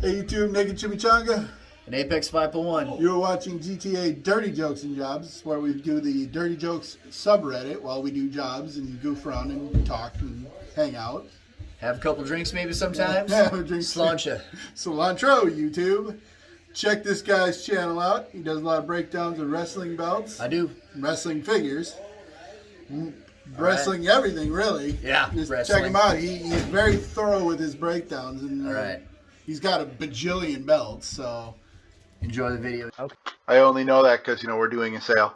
Hey YouTube, NakdChimichanga. And Apex 5.1. You're watching GTA Dirty Jokes and Jobs, where we do the Dirty Jokes subreddit while we do jobs and goof around and talk and hang out. Have a couple drinks maybe sometimes. Have a drink. Cilantro. Cilantro, YouTube. Check this guy's channel out. He does a lot of breakdowns of wrestling belts. I do. Wrestling figures. Wrestling everything, really. Yeah, just wrestling. check him out. He's very thorough with his breakdowns. And, All right. He's got a bajillion belts, so... Enjoy the video. Okay. I only know that because, we're doing a sale.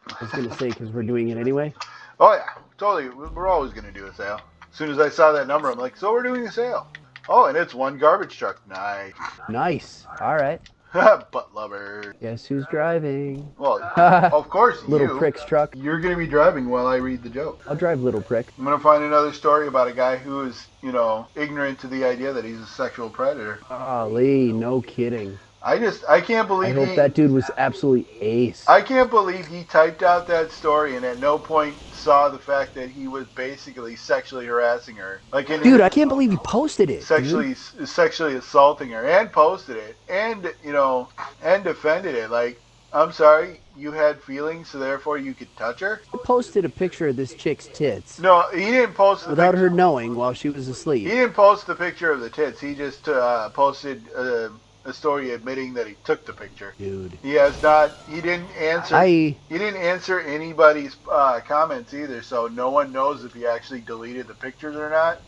I was going to say, because we're doing it anyway. Oh, yeah. Totally. We're always going to do a sale. As soon as I saw that number, I'm like, so we're doing a sale. Oh, and it's one garbage truck. Nice. Nice. All right. Butt lover. Guess who's driving? Well, of course, Little Prick's truck. You're going to be driving while I read the joke. I'll drive Little Prick. I'm going to find another story about a guy who is, ignorant to the idea that he's a sexual predator. Golly, no kidding. I can't believe I hope that dude was absolutely ace. I can't believe he typed out that story and at no point saw the fact that he was basically sexually harassing her. Dude, I can't believe he posted it. Sexually assaulting her and posted it and, and defended it. Like, I'm sorry, you had feelings, so therefore you could touch her? He posted a picture of this chick's tits. No, he didn't post the without picture. her knowing while she was asleep. He didn't post the picture of the tits. He just posted a story admitting that he took the picture. Dude. He didn't answer anybody's comments either, so no one knows if he actually deleted the pictures or not.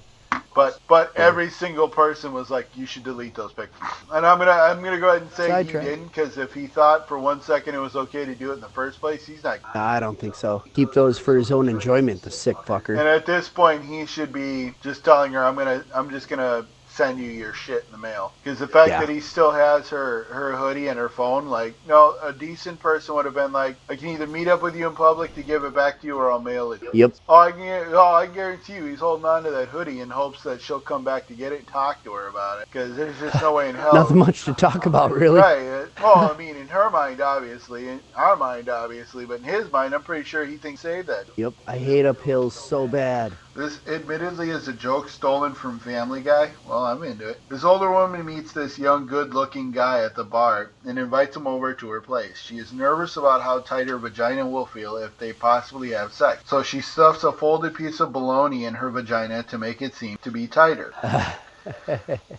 But every single person was like, you should delete those pictures. And I'm gonna go ahead and say he didn't, because if he thought for 1 second it was okay to do it in the first place, he's not. I don't think so. Keep those for his own enjoyment, the sick fucker. And at this point, he should be just telling her, I'm just gonna send you your shit in the mail. Because the fact that he still has her hoodie and her phone, like, no, a decent person would have been like, I can either meet up with you in public to give it back to you or I'll mail it. Yep. I guarantee you he's holding on to that hoodie in hopes that she'll come back to get it and talk to her about it. Because there's just no way in hell. Nothing much to talk about, really. Right. Well, I mean, in her mind, obviously. In our mind, obviously. But in his mind, I'm pretty sure he thinks saved that. Yep. I hate uphills so bad. This admittedly is a joke stolen from Family Guy. Well, I'm into it. This older woman meets this young, good-looking guy at the bar and invites him over to her place. She is nervous about how tight her vagina will feel if they possibly have sex. So she stuffs a folded piece of bologna in her vagina to make it seem to be tighter.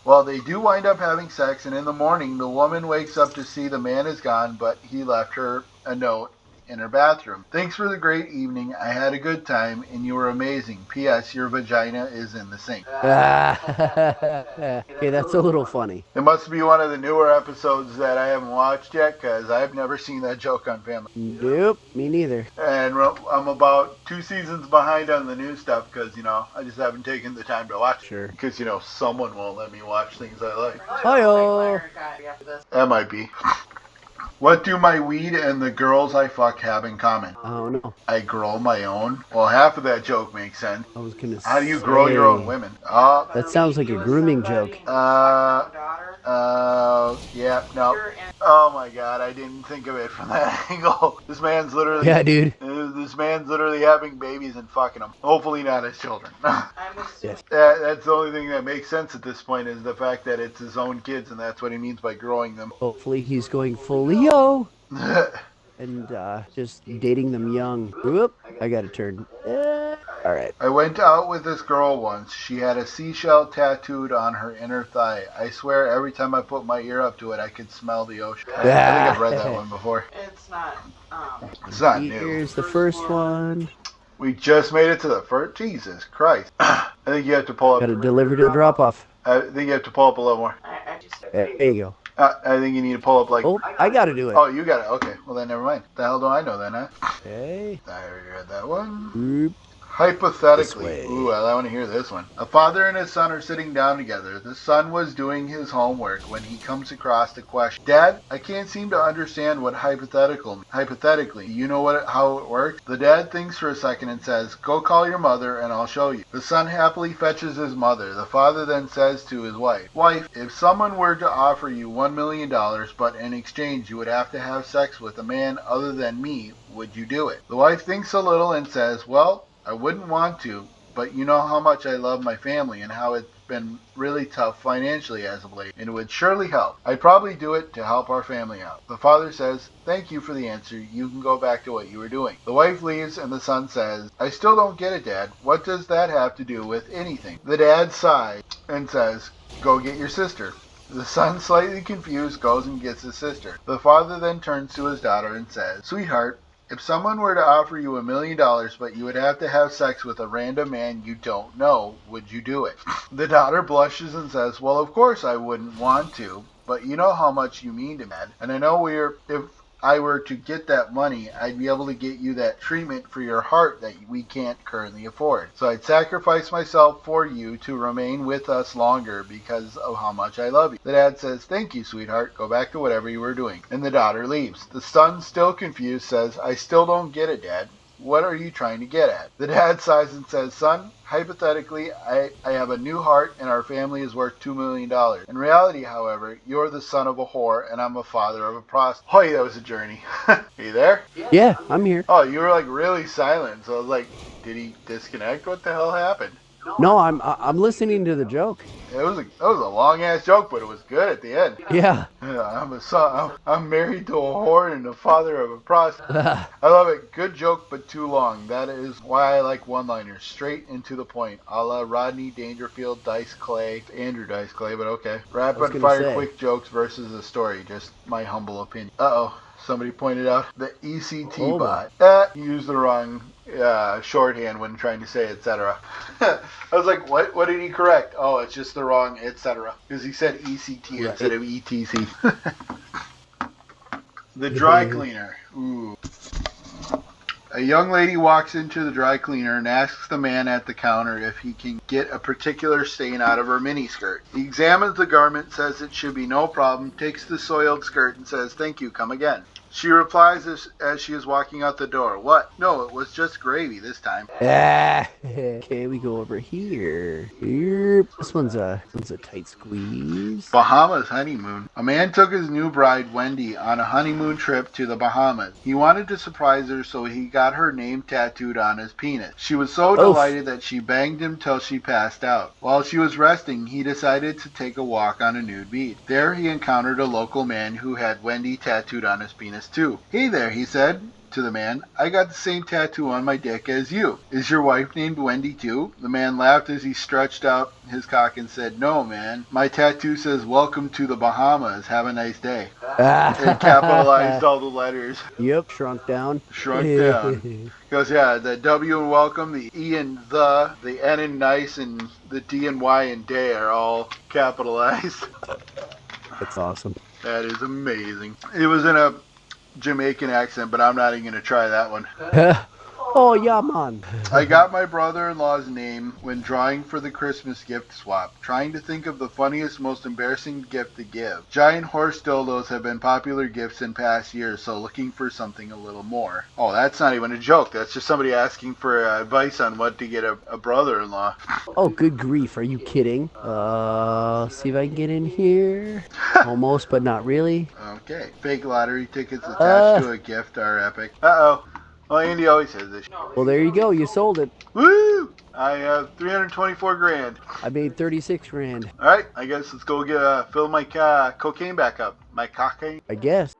Well, they do wind up having sex, and in the morning, the woman wakes up to see the man is gone, but he left her a note in her bathroom. Thanks for the great evening. I had a good time, and you were amazing. P.S. Your vagina is in the sink. Okay, that's a little funny. It must be one of the newer episodes that I haven't watched yet, because I've never seen that joke on Family. Nope, me neither. And I'm about 2 seasons behind on the new stuff, because, I just haven't taken the time to watch it. Sure. Because, someone won't let me watch things I like. Hi-yo. That might be. What do my weed and the girls I fuck have in common? Oh, no. I grow my own. Well, half of that joke makes sense. I was going to say. How do you grow your own women? That sounds like a grooming joke. Yeah, no. Oh my god, I didn't think of it from that angle. This man's literally... Yeah, dude. This man's literally having babies and fucking them. Hopefully not his children. Yes. That's the only thing that makes sense at this point is the fact that it's his own kids, and that's what he means by growing them. Hopefully he's going full Leo. And just dating them young. Whoop, I got to turn. All right. I went out with this girl once. She had a seashell tattooed on her inner thigh. I swear every time I put my ear up to it, I could smell the ocean. I think I've read that one before. It's not. It's not new. Here's the first one. We just made it to the first. Jesus Christ. I think you have to pull up. Got to deliver to the drop-off. I think you have to pull up a little more. There you go. I think you need to pull up like... Oh, I got to do it. Oh, you got it. Okay. Well, then never mind. The hell do I know then, huh? Okay. I already read that one. Oop. Hypothetically, ooh, I want to hear this one. A father and his son are sitting down together. The son was doing his homework when he comes across the question, Dad, I can't seem to understand what hypothetically, you know how it works? The dad thinks for a second and says, go call your mother and I'll show you. The son happily fetches his mother. The father then says to his wife, if someone were to offer you $1 million, but in exchange you would have to have sex with a man other than me, would you do it? The wife thinks a little and says, well, I wouldn't want to, but you know how much I love my family and how been really tough financially as of late, and it would surely help. I'd probably do it to help our family out. The father says, thank you for the answer. You can go back to what you were doing. The wife leaves, and the son says, I still don't get it, Dad. What does that have to do with anything? The dad sighs and says, go get your sister. The son, slightly confused, goes and gets his sister. The father then turns to his daughter and says, sweetheart, if someone were to offer you $1 million, but you would have to have sex with a random man you don't know, would you do it? The daughter blushes and says, well, of course I wouldn't want to, but you know how much you mean to me, Dad. And I know if I were to get that money, I'd be able to get you that treatment for your heart that we can't currently afford. So I'd sacrifice myself for you to remain with us longer because of how much I love you. The dad says, thank you, sweetheart. Go back to whatever you were doing. And the daughter leaves. The son, still confused, says, I still don't get it, Dad. What are you trying to get at? The dad sighs and says, son, hypothetically, I have a new heart and our family is worth $2 million. In reality, however, you're the son of a whore and I'm a father of a prostitute. Hoy, that was a journey. Are you there? Yeah, I'm here. Oh, you were like really silent. So I was like, did he disconnect? What the hell happened? No, I'm listening to the joke. It was a long ass joke, but it was good at the end. Yeah. I'm married to a whore and the father of a prostitute. I love it. Good joke, but too long. That is why I like one-liners. Straight and to the point. A la Rodney Dangerfield, Dice Clay, Andrew Dice Clay, but okay. Rapid fire quick jokes versus a story. Just my humble opinion. Uh-oh. Somebody pointed out the ECT bot. Used the wrong shorthand when trying to say etc. I was like, what? What did he correct? Oh, it's just the wrong etc. Because he said ECT instead of ETC. The dry cleaner. Ooh. A young lady walks into the dry cleaner and asks the man at the counter if he can get a particular stain out of her miniskirt. He examines the garment, says it should be no problem, takes the soiled skirt and says, thank you, come again. She replies as she is walking out the door, what? No, it was just gravy this time. Okay, we go over here. This one's a tight squeeze. Bahamas honeymoon. A man took his new bride, Wendy, on a honeymoon trip to the Bahamas. He wanted to surprise her, so he got her name tattooed on his penis. She was so delighted that she banged him till she passed out. While she was resting, he decided to take a walk on a nude beach. There he encountered a local man who had Wendy tattooed on his penis too. Hey there, he said to the man, I got the same tattoo on my dick as you. Is your wife named Wendy too? The man laughed as he stretched out his cock and said, no, man. My tattoo says, welcome to the Bahamas. Have a nice day. It capitalized all the letters. Yep, shrunk down. Shrunk down. Because, yeah, the W in welcome, the E in the N in nice, and the D and Y in day are all capitalized. That's awesome. That is amazing. It was in a Jamaican accent, but I'm not even going to try that one. Oh, yeah, man. I got my brother-in-law's name when drawing for the Christmas gift swap, trying to think of the funniest, most embarrassing gift to give. Giant horse dildos have been popular gifts in past years, so looking for something a little more. Oh, that's not even a joke. That's just somebody asking for advice on what to get a brother-in-law. Oh, good grief. Are you kidding? See if I can get in here. Almost, but not really. Okay. Fake lottery tickets attached to a gift are epic. Uh-oh. Well, Andy always says this. Well, there you go. You sold it. Woo! I have 324 grand. I made 36 grand. All right, I guess let's go get fill my cocaine back up. My cocaine. I guess.